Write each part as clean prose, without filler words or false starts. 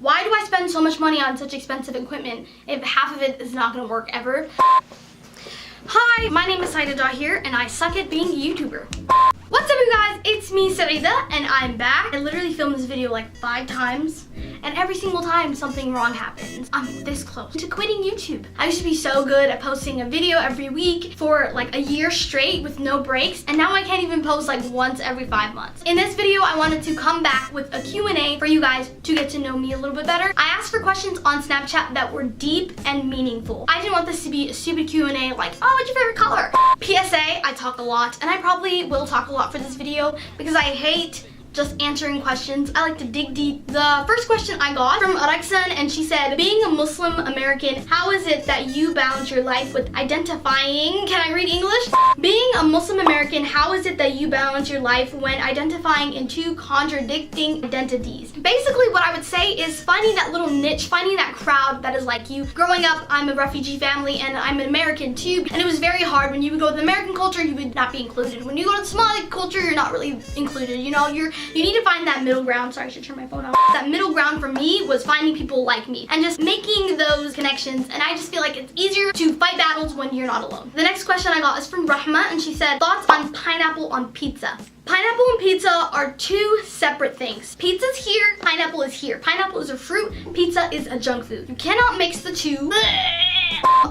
Why do I spend so much money on such expensive equipment if half of it is not gonna work ever? Hi, my name is Saida Dahir and I suck at being a YouTuber. What's up you guys, it's me Saida and I'm back. I literally filmed this video like 5 times and every single time something wrong happens. I'm this close to quitting YouTube. I used to be so good at posting a video every week for like a year straight with no breaks, and now I can't even post like once every 5 months. In this video I wanted to come back with a Q&A for you guys to get to know me a little bit better. I asked for questions on Snapchat that were deep and meaningful. I didn't want this to be a stupid Q&A like, oh, what's your favorite color? PSA, I talk a lot and I probably will talk a lot for this video because I hate just answering questions. I like to dig deep. The first question I got from Araksan, and she said, being a Muslim American, how is it that you balance your life with identifying, can I read English? Being a Muslim American, how is it that you balance your life when identifying in 2 contradicting identities? Basically what I would say is finding that little niche, finding that crowd that is like you. Growing up, I'm a refugee family and I'm an American too, and it was very hard. When you would go to the American culture, you would not be included. When you go to the Somali culture, you're not really included. You know, you need to find that middle ground. Sorry, I should turn my phone off. That middle ground for me was finding people like me and just making those connections, and I just feel like it's easier to fight battles when you're not alone. The next question I got is from Rahma, and she said, thoughts on pineapple on pizza? Pineapple and pizza are 2 separate things. Pizza's here, pineapple is here. Pineapple is a fruit, pizza is a junk food. You cannot mix the 2.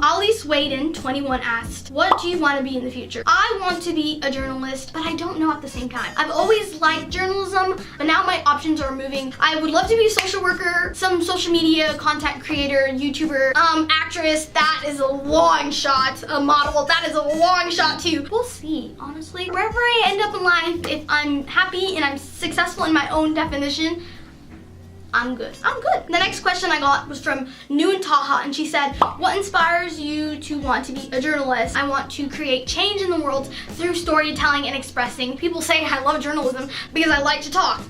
Ali Swaden, 21, asked, what do you want to be in the future? I want to be a journalist, but I don't know at the same time. I've always liked journalism, but now my options are moving. I would love to be a social worker, some social media content creator, YouTuber, actress. That is a long shot. A model, that is a long shot too. We'll see, honestly. Wherever I end up in life, if I'm happy and I'm successful in my own definition, I'm good. I'm good. The next question I got was from Noon Taha, and she said, what inspires you to want to be a journalist? I want to create change in the world through storytelling and expressing. People say I love journalism because I like to talk.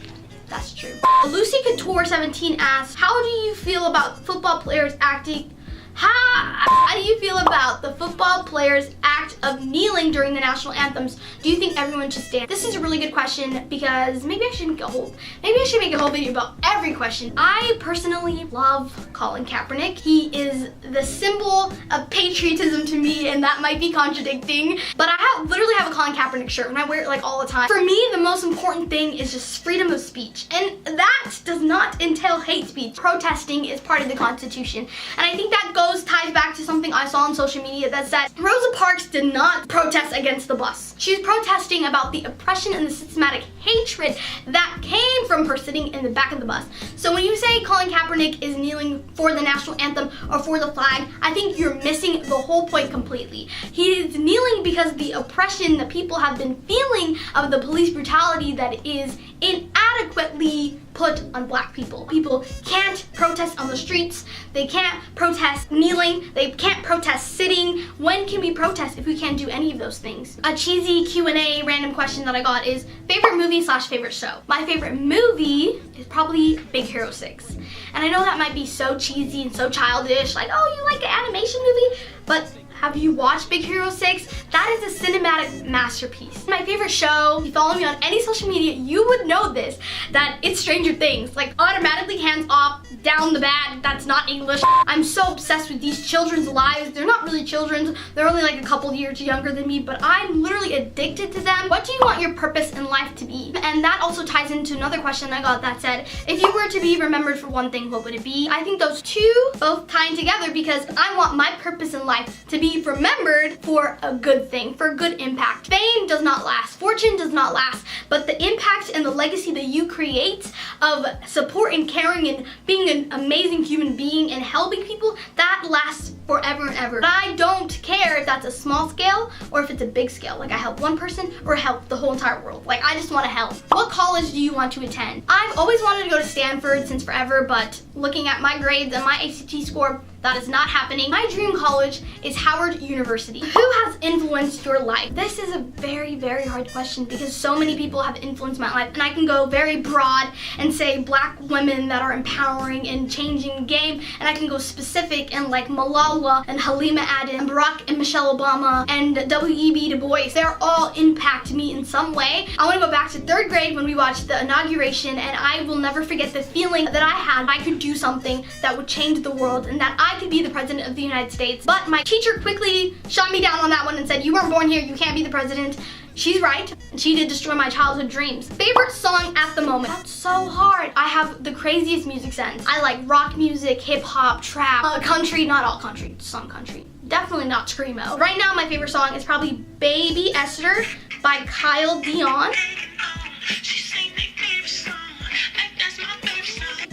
That's true. Lucy Couture 17 asked, how do you feel about football players acting? How do you feel about the football players' act of kneeling during the national anthems? Do you think everyone should stand? This is a really good question because maybe I should make a whole video about every question. I personally love Colin Kaepernick. He is the symbol of patriotism to me, and that might be contradicting, but I literally have a Colin Kaepernick shirt and I wear it like all the time. For me, the most important thing is just freedom of speech, and that does not entail hate speech. Protesting is part of the Constitution, and I think that ties back to something I saw on social media that said Rosa Parks did not protest against the bus. She was protesting about the oppression and the systematic hatred that came from her sitting in the back of the bus. So when you say Colin Kaepernick is kneeling for the national anthem or for the flag, I think you're missing the whole point completely. He is kneeling because the oppression that people have been feeling of the police brutality that is inadequately put on black people. People can't protest on the streets. They can't protest kneeling. They can't protest sitting. When can we protest if we can't do any of those things? A cheesy Q&A random question that I got is favorite movie / favorite show. My favorite movie is probably Big Hero 6. And I know that might be so cheesy and so childish, like, oh, you like an animation movie? But have you watched Big Hero 6? That is a cinematic masterpiece. My favorite show, if you follow me on any social media, you would know this, that it's Stranger Things. Like, automatically hands off, down the bad, that's not English. I'm so obsessed with these children's lives. They're not really children. They're only like a couple years younger than me, but I'm literally addicted to them. What do you want your purpose in life to be? And that also ties into another question I got that said, if you were to be remembered for one thing, what would it be? I think those 2 both tie in together because I want my purpose in life to be remembered for a good thing, for a good impact. Fame does not last, fortune does not last, but the impact and the legacy that you create of support and caring and being an amazing human being and helping people, that lasts forever and ever. But I don't care if that's a small scale or if it's a big scale, like I help one person or help the whole entire world. Like, I just want to help. What college do you want to attend? I've always wanted to go to Stanford since forever, but looking at my grades and my ACT score, That is not happening. My dream college is Howard University. Who has influenced your life? This is a very, very hard question because so many people have influenced my life, and I can go very broad and say black women that are empowering and changing the game, and I can go specific and like Malala and Halima Aden and Barack and Michelle Obama and W.E.B. Du Bois. They're all impacted me in some way. I want to go back to 3rd grade when we watched the inauguration, and I will never forget the feeling that I had. I could do something that would change the world and that I could be the president of the United States. But my teacher quickly shot me down on that one and said, you weren't born here, you can't be the president. She's right. She did destroy my childhood dreams. Favorite song at the moment? That's so hard. I have the craziest music sense. I like rock music, hip hop, trap, country, not all country, some country. Definitely not screamo. Right now my favorite song is probably Baby Esther by Kyle Dion.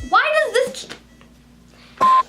Why does this keep...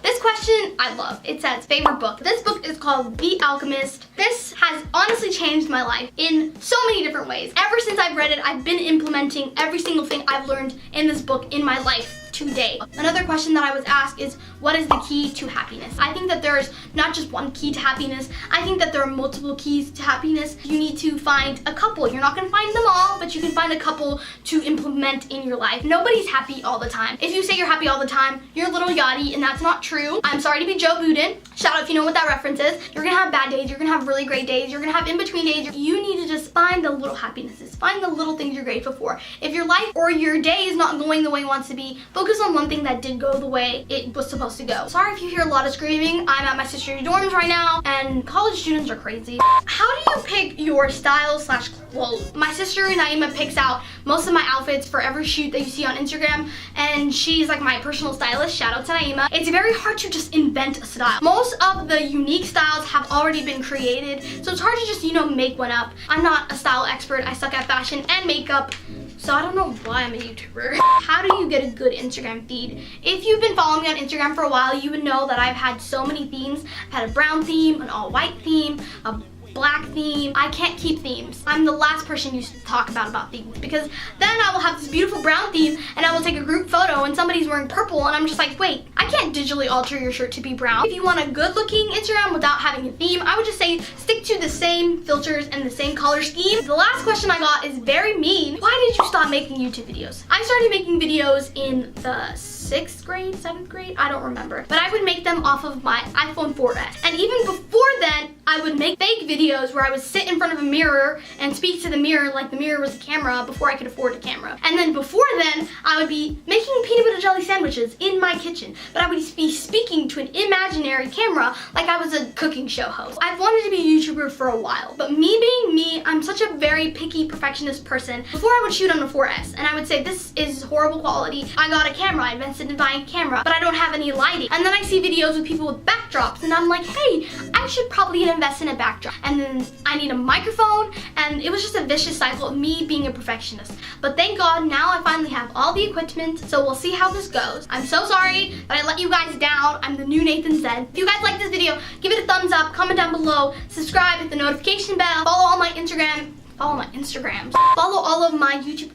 This question I love. It says favorite book. This book is called The Alchemist. This has honestly changed my life in so many different ways. Ever since I've read it, I've been implementing every single thing I've learned in this book in my life today. Another question that I was asked is, what is the key to happiness? I think that there's not just one key to happiness. I think that there are multiple keys to happiness. You need to find a couple. You're not gonna find them all, but you can find a couple to implement in your life. Nobody's happy all the time. If you say you're happy all the time, you're a little yachty, and that's not true. I'm sorry to be Joe Budden. Shout out if you know what that reference is. You're gonna have bad days, you're gonna have really great days, you're gonna have in-between days. You need to just find the little happinesses. Find the little things you're grateful for. If your life or your day is not going the way it wants to be, focus on one thing that did go the way it was supposed to go. Sorry if you hear a lot of screaming. I'm at my sister's dorms right now, and college students are crazy. How do you pick your style/clothes? My sister Naima picks out most of my outfits for every shoot that you see on Instagram, and she's like my personal stylist. Shout out to Naima. It's very hard to just invent a style. Most of the unique styles have already been created, so it's hard to just, make one up. I'm not a style expert. I suck at fashion and makeup, so I don't know why I'm a YouTuber. How do you get a good Instagram feed? If you've been following me on Instagram for a while, you would know that I've had so many themes. I've had a brown theme, an all-white theme, a black theme. I can't keep themes. I'm the last person you talk about themes, because then I will have this beautiful brown theme and I will take a group photo and somebody's wearing purple and I'm just like, wait, I can't digitally alter your shirt to be brown. If you want a good looking Instagram without having a theme, I would just say stick to the same filters and the same color scheme. The last question I got is very mean. Why did you stop making YouTube videos? I started making videos in the 6th grade, 7th grade, I don't remember. But I would make them off of my iPhone 4S. And even before then, I would make fake videos where I would sit in front of a mirror and speak to the mirror like the mirror was a camera before I could afford a camera. And then before then, I would be making peanut butter jelly sandwiches in my kitchen. But I would be speaking to an imaginary camera like I was a cooking show host. I've wanted to be a YouTuber for a while, but me being me, I'm such a very picky perfectionist person. Before I would shoot on a 4S and I would say, this is horrible quality. I got a camera, I invested in buying a camera, but I don't have any lighting. And then I see videos with people with backdrops and I'm like, hey, I should probably invest in a backdrop. And then I need a microphone, and it was just a vicious cycle of me being a perfectionist. But thank God, now I finally have all the equipment, so we'll see how this goes. I'm so sorry that I let you guys down. I'm the new Nathan Zed. If you guys like this video, give it a thumbs up, comment down below, subscribe, hit the notification bell, follow all my Instagrams, follow all of my YouTube,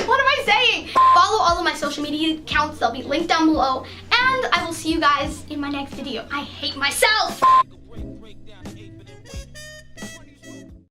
what am I saying? Follow all of my social media accounts, they'll be linked down below, and I will see you guys in my next video. I hate myself!